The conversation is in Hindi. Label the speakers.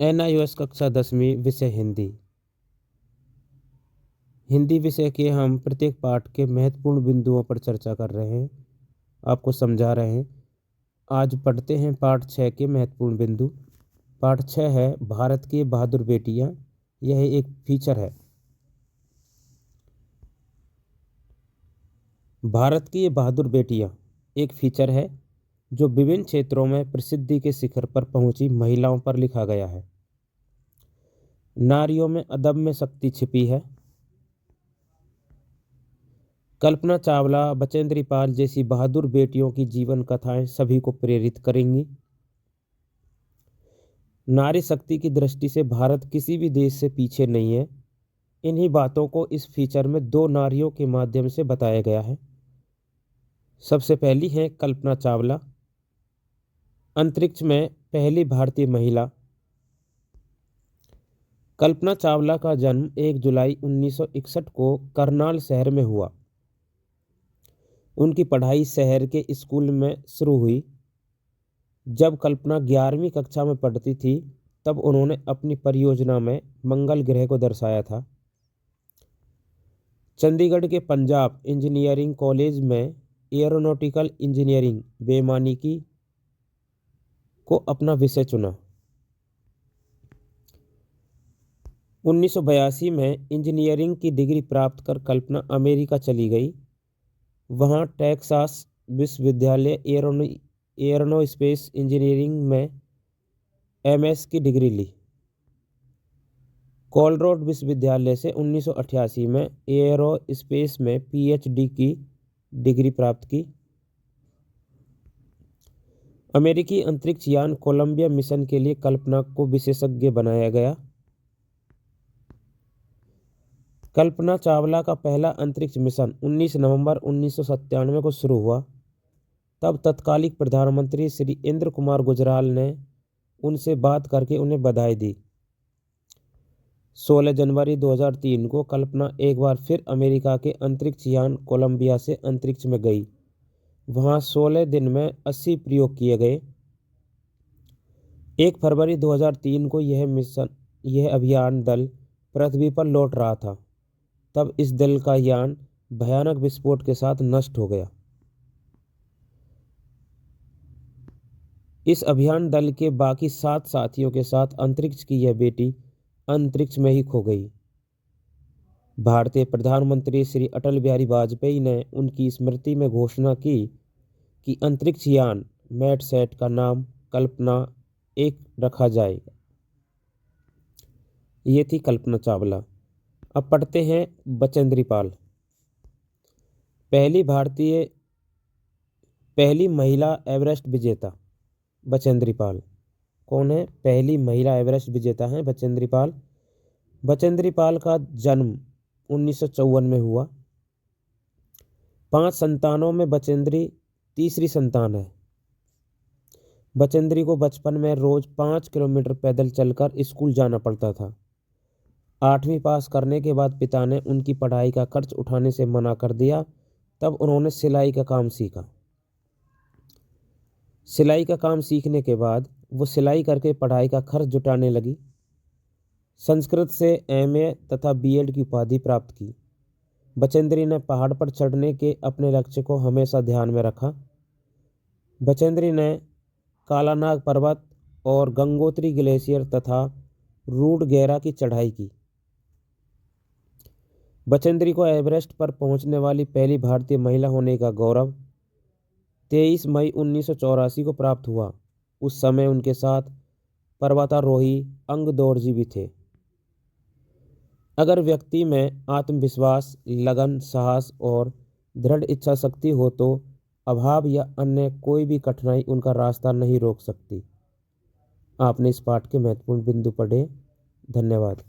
Speaker 1: NIOS कक्षा 10वीं विषय हिंदी। हिंदी विषय के हम प्रत्येक पाठ के महत्वपूर्ण बिंदुओं पर चर्चा कर रहे हैं, आपको समझा रहे हैं। आज पढ़ते हैं पाठ 6 के महत्वपूर्ण बिंदु। पाठ 6 है भारत की बहादुर बेटियां। यह एक फीचर है। भारत की बहादुर बेटियां एक फीचर है जो विभिन्न क्षेत्रों में प्रसिद्धि के शिखर पर पहुंची महिलाओं पर लिखा गया है। नारियों में अदम्य शक्ति छिपी है। कल्पना चावला, बचेंद्री पाल जैसी बहादुर बेटियों की जीवन कथाएं सभी को प्रेरित करेंगी। नारी शक्ति की दृष्टि से भारत किसी भी देश से पीछे नहीं है। इन्हीं बातों को इस फीचर में 2 नारियों के माध्यम से बताया गया है। सबसे पहली है कल्पना चावला, अंतरिक्ष में पहली भारतीय महिला। कल्पना चावला का जन्म 1 जुलाई 1961 को करनाल शहर में हुआ। उनकी पढ़ाई शहर के स्कूल में शुरू हुई। जब कल्पना 11वीं कक्षा में पढ़ती थी तब उन्होंने अपनी परियोजना में मंगल ग्रह को दर्शाया था। चंडीगढ़ के पंजाब इंजीनियरिंग कॉलेज में एरोनॉटिकल इंजीनियरिंग वैमानिकी को अपना विषय चुना। 1982 में इंजीनियरिंग की डिग्री प्राप्त कर कल्पना अमेरिका चली गई। वहां टेक्सास विश्वविद्यालय एयरोस्पेस इंजीनियरिंग में MS की डिग्री ली। कोलराडो विश्वविद्यालय से 1988 में एयरोस्पेस में PhD की डिग्री प्राप्त की। अमेरिकी अंतरिक्ष यान कोलंबिया मिशन के लिए कल्पना को विशेषज्ञ बनाया गया। कल्पना चावला का पहला अंतरिक्ष मिशन 19 नवंबर 1997 को शुरू हुआ। तब तत्कालीन प्रधानमंत्री श्री इंद्र कुमार गुजराल ने उनसे बात करके उन्हें बधाई दी। 16 जनवरी 2003 को कल्पना एक बार फिर अमेरिका के अंतरिक्ष यान कोलंबिया से अंतरिक्ष में गई। वहां 16 दिन में 80 प्रयोग किए गए। 1 फरवरी 2003 को यह अभियान दल पृथ्वी पर लौट रहा था। तब इस दल का यान भयानक विस्फोट के साथ नष्ट हो गया। इस अभियान दल के बाकी 7 साथियों के साथ अंतरिक्ष की यह बेटी अंतरिक्ष में ही खो गई। भारतीय प्रधानमंत्री श्री अटल बिहारी वाजपेयी ने उनकी स्मृति में घोषणा की कि अंतरिक्ष यान मैटसैट का नाम कल्पना 1 रखा जाएगा। ये थी कल्पना चावला। अब पढ़ते हैं बचेंद्री पाल। पहली महिला एवरेस्ट विजेता बचेंद्री पाल। कौन है? पहली महिला एवरेस्ट विजेता है बचेंद्री पाल। बचेंद्री पाल का जन्म 1954 में हुआ। 5 संतानों में बचेंद्री तीसरी संतान है। बचेंद्री को बचपन में रोज 5 किलोमीटर पैदल चलकर स्कूल जाना पड़ता था। 8वीं पास करने के बाद पिता ने उनकी पढ़ाई का खर्च उठाने से मना कर दिया। तब उन्होंने सिलाई का काम सीखा। सिलाई का काम सीखने के बाद वो सिलाई करके पढ़ाई का खर्च जुटाने लगी। संस्कृत से MA तथा BEd की उपाधि प्राप्त की। बचेंद्री ने पहाड़ पर चढ़ने के अपने लक्ष्य को हमेशा ध्यान में रखा। बचेंद्री ने कालानाग पर्वत और गंगोत्री ग्लेशियर तथा रूडगेरा की चढ़ाई की। बचेंद्री को एवरेस्ट पर पहुंचने वाली पहली भारतीय महिला होने का गौरव 23 मई 1984 को प्राप्त हुआ। उस समय उनके साथ पर्वतारोही अंग दौड़जी भी थे। अगर व्यक्ति में आत्मविश्वास, लगन, साहस और दृढ़ इच्छा शक्ति हो तो अभाव या अन्य कोई भी कठिनाई उनका रास्ता नहीं रोक सकती। आपने इस पाठ के महत्वपूर्ण बिंदु पढ़े। धन्यवाद।